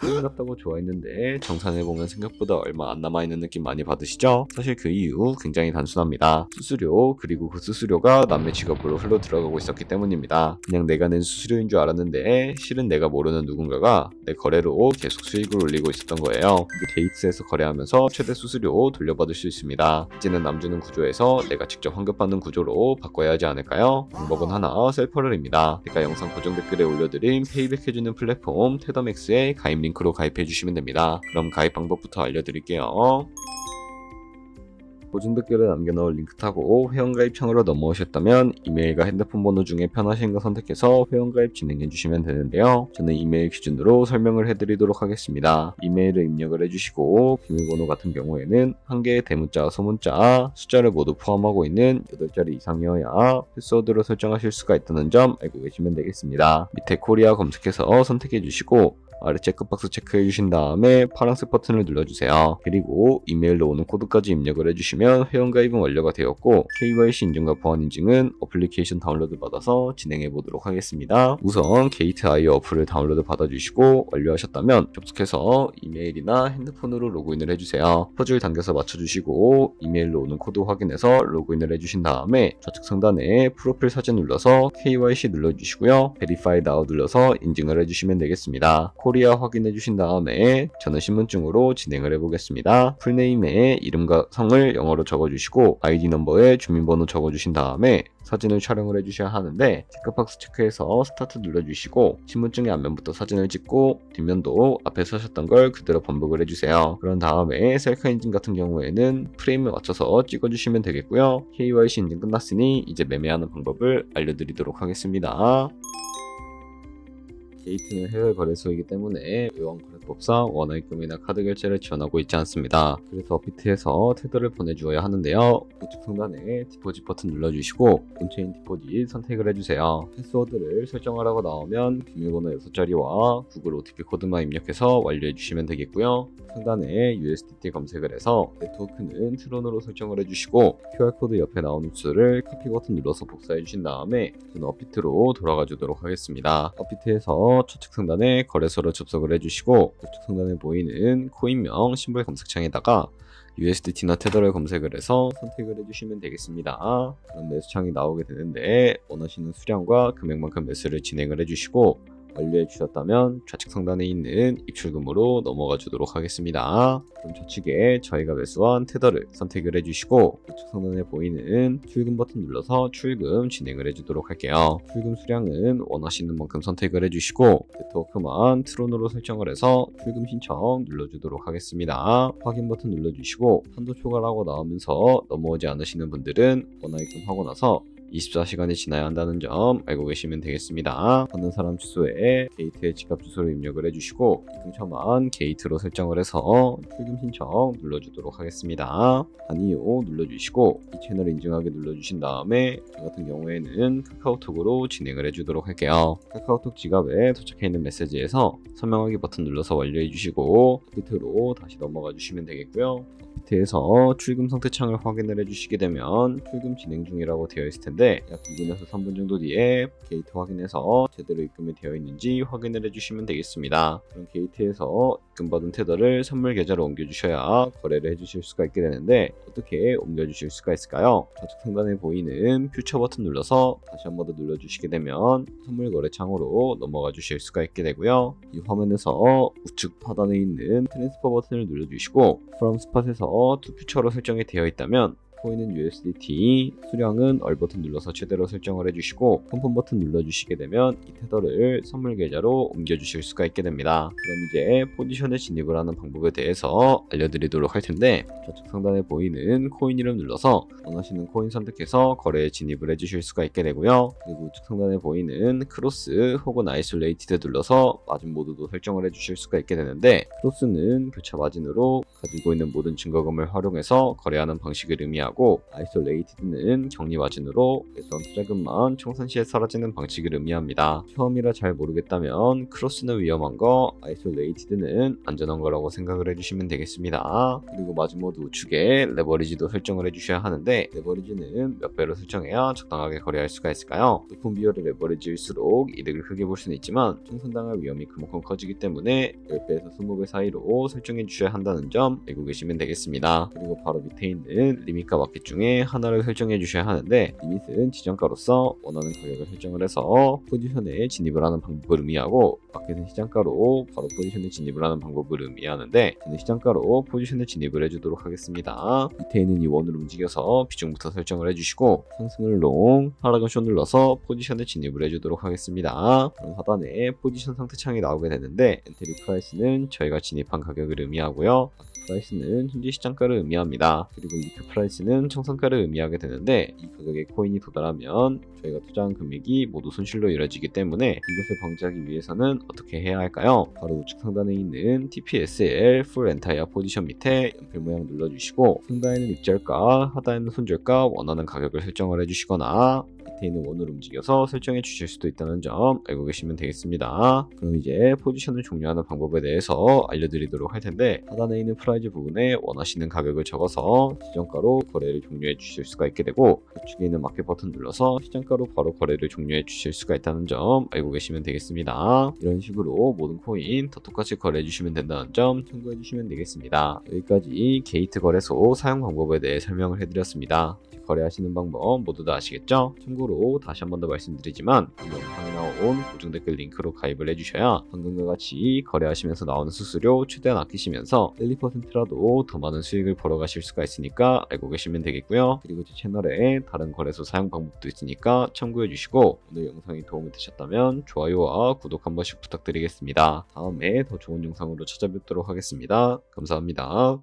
한일 같다고 좋아했는데 정산해보면 생각보다 얼마 안 남아있는 느낌 많이 받으시죠? 사실 그 이유 굉장히 단순합니다. 수수료, 그리고 그 수수료가 남의 지갑으로 흘러 들어가고 있었기 때문입니다. 그냥 내가 낸 수수료인 줄 알았는데 실은 내가 모르는 누군가가 내 거래로 계속 수익을 올리고 있었던 거예요. 게이트에서 거래하면서 최대 수수료 돌려받을 수 있습니다. 이제는 남주는 구조에서 내가 직접 환급받는 구조로 바꿔야 하지 않을까요? 방법은 하나, 셀퍼럴입니다. 제가 영상 고정 댓글에 올려드린 페이백 해주는 플랫폼 테더맥스에 가입 링크로 가입해주시면 됩니다. 그럼 가입 방법부터 알려드릴게요. 고정 댓글에 남겨놓은 링크 타고 회원가입창으로 넘어오셨다면 이메일과 핸드폰 번호 중에 편하신 거 선택해서 회원가입 진행해주시면 되는데요. 저는 이메일 기준으로 설명을 해드리도록 하겠습니다. 이메일을 입력을 해주시고 비밀번호 같은 경우에는 한 개의 대문자와 소문자, 숫자를 모두 포함하고 있는 8자리 이상이어야 패스워드로 설정하실 수가 있다는 점 알고 계시면 되겠습니다. 밑에 코리아 검색해서 선택해주시고 아래 체크박스 체크해 주신 다음에 파란색 버튼을 눌러주세요. 그리고 이메일로 오는 코드까지 입력을 해주시면 회원가입은 완료가 되었고 KYC 인증과 보안 인증은 어플리케이션 다운로드 받아서 진행해 보도록 하겠습니다. 우선 게이트.io 어플을 다운로드 받아주시고 완료하셨다면 접속해서 이메일이나 핸드폰으로 로그인을 해주세요. 퍼즐 당겨서 맞춰주시고 이메일로 오는 코드 확인해서 로그인을 해주신 다음에 좌측 상단에 프로필 사진 눌러서 KYC 눌러주시고요. Verify Now 눌러서 인증을 해주시면 되겠습니다. 코리아 확인해 주신 다음에 저는 신분증으로 진행을 해보겠습니다. 풀네임에 이름과 성을 영어로 적어주시고 아이디 넘버에 주민번호 적어주신 다음에 사진을 촬영을 해주셔야 하는데 체크박스 체크해서 스타트 눌러주시고 신분증의 앞면부터 사진을 찍고 뒷면도 앞에 서셨던 걸 그대로 반복을 해주세요. 그런 다음에 셀카 인증 같은 경우에는 프레임에 맞춰서 찍어주시면 되겠고요. KYC 인증 끝났으니 이제 매매하는 방법을 알려드리도록 하겠습니다. 게이트는 해외 거래소이기 때문에 외환거래법상 원화입금이나 카드 결제를 지원하고 있지 않습니다. 그래서 업비트에서 테더를 보내주어야 하는데요. 우측 상단에 디포짓 버튼 눌러주시고 온체인 디포짓 선택을 해주세요. 패스워드를 설정하라고 나오면 비밀번호 6자리와 구글 OTP 코드만 입력해서 완료해주시면 되겠고요. 상단에 USDT 검색을 해서 네트워크는 트론으로 설정을 해주시고 QR코드 옆에 나오는 수를 카피 버튼 눌러서 복사해주신 다음에 저는 업비트로 돌아가 주도록 하겠습니다. 업비트에서 좌측 상단에 거래소로 접속을 해주시고 우측 상단에 보이는 코인명 심볼 검색창에다가 USDT나 테더를 검색을 해서 선택을 해주시면 되겠습니다. 그럼 매수창이 나오게 되는데 원하시는 수량과 금액만큼 매수를 진행을 해주시고 완료해 주셨다면 좌측 상단에 있는 입출금으로 넘어가 주도록 하겠습니다. 그럼 좌측에 저희가 매수한 테더를 선택을 해주시고 우측 상단에 보이는 출금 버튼 눌러서 출금 진행을 해주도록 할게요. 출금 수량은 원하시는 만큼 선택을 해주시고 네트워크만 트론으로 설정을 해서 출금 신청 눌러주도록 하겠습니다. 확인 버튼 눌러주시고 한도 초과라고 나오면서 넘어오지 않으시는 분들은 원화입금하고 나서 24시간이 지나야 한다는 점 알고 계시면 되겠습니다. 받는 사람 주소에 게이트의 지갑 주소를 입력을 해주시고 입금처만 게이트로 설정을 해서 출금 신청 눌러주도록 하겠습니다. 아니요 눌러주시고 이 채널 인증하게 눌러주신 다음에 저 같은 경우에는 카카오톡으로 진행을 해주도록 할게요. 카카오톡 지갑에 도착해 있는 메시지에서 설명하기 버튼 눌러서 완료해 주시고 밑으로 다시 넘어가 주시면 되겠고요. 밑에서 출금 상태 창을 확인을 해주시게 되면 출금 진행 중이라고 되어 있을 텐데 약 2분에서 3분 정도 뒤에 게이트 확인해서 제대로 입금이 되어 있는지 확인을 해주시면 되겠습니다. 그럼 게이트에서 입금받은 테더를 선물 계좌로 옮겨주셔야 거래를 해주실 수가 있게 되는데 어떻게 옮겨주실 수가 있을까요? 좌측 상단에 보이는 퓨처 버튼 눌러서 다시 한 번 더 눌러주시게 되면 선물 거래 창으로 넘어가 주실 수가 있게 되고요. 이 화면에서 우측 하단에 있는 트랜스퍼 버튼을 눌러주시고 from spot에서 두 퓨처로 설정이 되어 있다면 보이는 USDT 수량은 얼 버튼 눌러서 최대로 설정을 해주시고 컨펌 버튼 눌러주시게 되면 이 테더를 선물 계좌로 옮겨주실 수가 있게 됩니다. 그럼 이제 포지션에 진입을 하는 방법에 대해서 알려드리도록 할 텐데 좌측 상단에 보이는 코인 이름 눌러서 원하시는 코인 선택해서 거래에 진입을 해주실 수가 있게 되고요. 그리고 우측 상단에 보이는 크로스 혹은 아이솔레이티드 눌러서 마진 모드도 설정을 해주실 수가 있게 되는데 크로스는 교차 마진으로 가지고 있는 모든 증거금을 활용해서 거래하는 방식을 의미하고 의미하고 아이솔레이티드는 격리 마진으로 예선 투자금만 청산 시에 사라지는 방식을 의미합니다. 처음이라 잘 모르겠다면 크로스는 위험한 거, 아이솔레이티드는 안전한 거라고 생각을 해주시면 되겠습니다. 그리고 마지막 우측에 레버리지도 설정을 해주셔야 하는데 레버리지는 몇 배로 설정해야 적당하게 거래할 수가 있을까요? 높은 비율의 레버리지일수록 이득을 크게 볼 수는 있지만 청산당할 위험이 그만큼 커지기 때문에 10배에서 20배 사이로 설정해 주셔야 한다는 점 알고 계시면 되겠습니다. 그리고 바로 밑에 있는 리밋과 마켓 중에 하나를 설정해 주셔야 하는데 리밋은 지정가로서 원하는 가격을 설정을 해서 포지션에 진입을 하는 방법을 의미하고 마켓은 시장가로 바로 포지션에 진입을 하는 방법을 의미하는데 저는 시장가로 포지션에 진입을 해주도록 하겠습니다. 밑에 있는 이 원으로 움직여서 비중부터 설정을 해주시고 상승을 롱, 하락은 숏 눌러서 포지션에 진입을 해주도록 하겠습니다. 그럼 하단에 포지션 상태 창이 나오게 되는데 엔트리 프라이스는 저희가 진입한 가격을 의미하고요. 프라이스는 현재 시장가를 의미합니다. 그리고 리크 프라이스는 청산가를 의미하게 되는데 이 가격에 코인이 도달하면 저희가 투자한 금액이 모두 손실로 이뤄지기 때문에 이것을 방지하기 위해서는 어떻게 해야 할까요? 바로 우측 상단에 있는 TPSL Full Entire 포지션 밑에 연필 모양 눌러주시고 상단에는 입절가, 하단에는 손절가 원하는 가격을 설정을 해주시거나 밑에 있는 원을 움직여서 설정해 주실 수도 있다는 점 알고 계시면 되겠습니다. 그럼 이제 포지션을 종료하는 방법에 대해서 알려드리도록 할 텐데 하단에 있는 프라이즈 부분에 원하시는 가격을 적어서 지정가로 거래를 종료해 주실 수가 있게 되고 우측에 있는 마켓 버튼 눌러서 시장가로 바로 거래를 종료해 주실 수가 있다는 점 알고 계시면 되겠습니다. 이런 식으로 모든 코인 다 똑같이 거래해 주시면 된다는 점 참고해 주시면 되겠습니다. 여기까지 게이트 거래소 사용 방법에 대해 설명을 해드렸습니다. 거래하시는 방법 모두 다 아시겠죠? 참고로 다시 한 번 더 말씀드리지만 이 영상에 나온 고정 댓글 링크로 가입을 해주셔야 방금과 같이 거래하시면서 나오는 수수료 최대한 아끼시면서 1, 2%라도 더 많은 수익을 벌어가실 수가 있으니까 알고 계시면 되겠고요. 그리고 제 채널에 다른 거래소 사용 방법도 있으니까 참고해주시고 오늘 영상이 도움이 되셨다면 좋아요와 구독 한 번씩 부탁드리겠습니다. 다음에 더 좋은 영상으로 찾아뵙도록 하겠습니다. 감사합니다.